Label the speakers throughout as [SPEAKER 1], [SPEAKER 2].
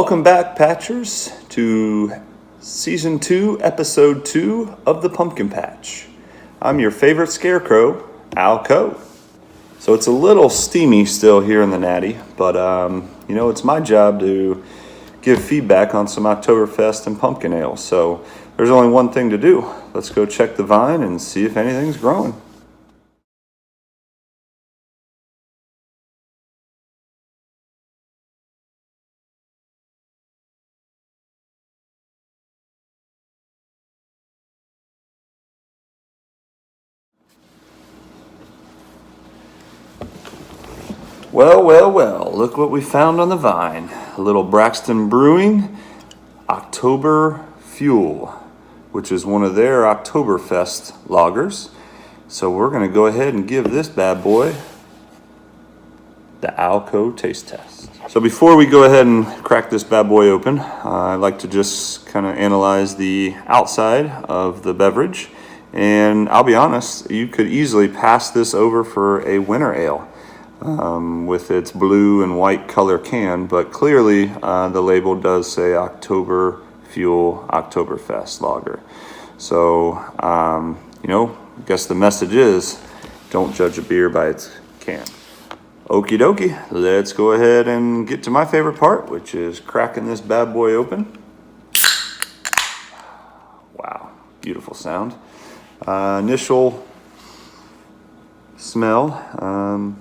[SPEAKER 1] Welcome back, Patchers, to Season 2, Episode 2 of the Pumpkin Patch. I'm your favorite scarecrow, Al Coe. So it's a little steamy still here in the Natty, but it's my job to give feedback on some Oktoberfest and pumpkin ale. So there's only one thing to do. Let's go check the vine and see if anything's growing. Well, look what we found on the vine. A little Braxton Brewing October Fuel, which is one of their Oktoberfest lagers. So we're going to go ahead and give this bad boy the Al Coe taste test. So before we go ahead and crack this bad boy open, I'd like to just kind of analyze the outside of the beverage. And I'll be honest, you could easily pass this over for a winter ale. With its blue and white color can, but clearly the label does say October Fuel Oktoberfest Lager. So, I guess the message is, don't judge a beer by its can. Okie dokie, let's go ahead and get to my favorite part, which is cracking this bad boy open. Wow, beautiful sound. Initial smell.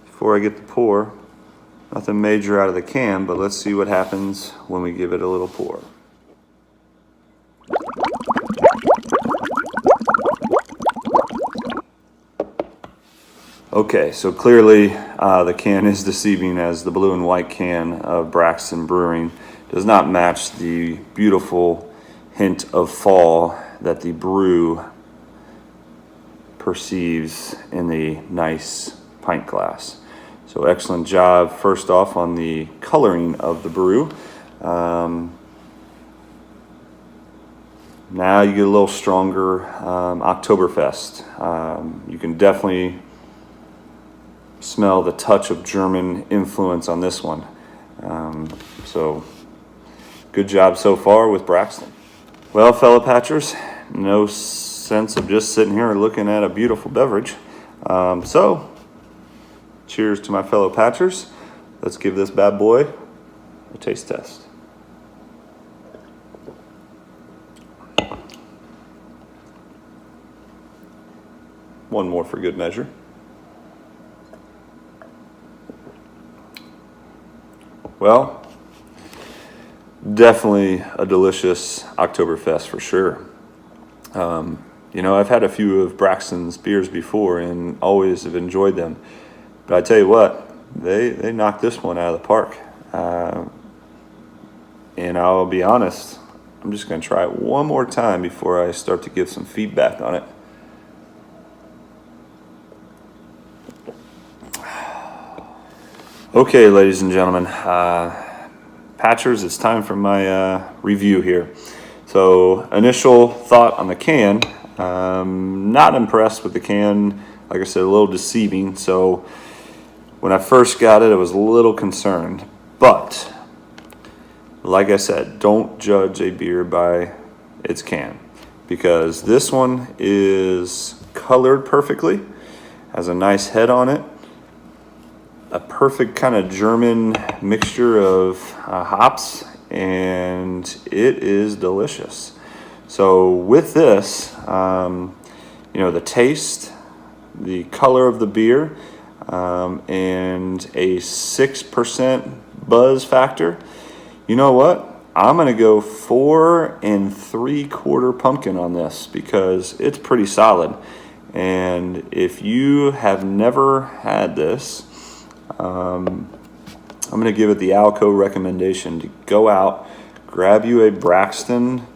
[SPEAKER 1] Before I get the pour, nothing major out of the can, but let's see what happens when we give it a little pour. Okay, so clearly the can is deceiving, as the blue and white can of Braxton Brewing does not match the beautiful hint of fall that the brew perceives in the nice pint glass. So excellent job, first off, on the coloring of the brew. Now you get a little stronger Oktoberfest. You can definitely smell the touch of German influence on this one. So good job so far with Braxton. Well, fellow Patchers, no sense of just sitting here looking at a beautiful beverage. So cheers to my fellow Patchers. Let's give this bad boy a taste test. One more for good measure. Well, definitely a delicious Oktoberfest for sure. I've had a few of Braxton's beers before and always have enjoyed them. But I tell you what, they knocked this one out of the park. And I'll be honest, I'm just going to try it one more time before I start to give some feedback on it. Okay, ladies and gentlemen, Patchers, it's time for my review here. So, initial thought on the can, not impressed with the can. Like I said, a little deceiving. So when I first got it, I was a little concerned. But like I said, don't judge a beer by its can, because this one is colored perfectly, has a nice head on it, a perfect kind of German mixture of hops, and it is delicious. So with this, the taste, the color of the beer, and a 6% buzz factor, you know what? I'm going to go 4 3/4 pumpkin on this, because it's pretty solid. And if you have never had this, I'm going to give it the Al Coe recommendation to go out, grab you a Braxton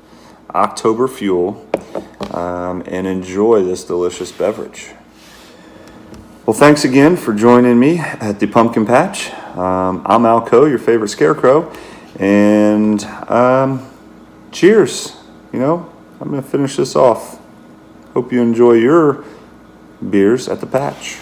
[SPEAKER 1] October Fuel, and enjoy this delicious beverage. Well, thanks again for joining me at the Pumpkin Patch. I'm Al Coe, your favorite scarecrow, and cheers. I'm going to finish this off. Hope you enjoy your beers at the Patch.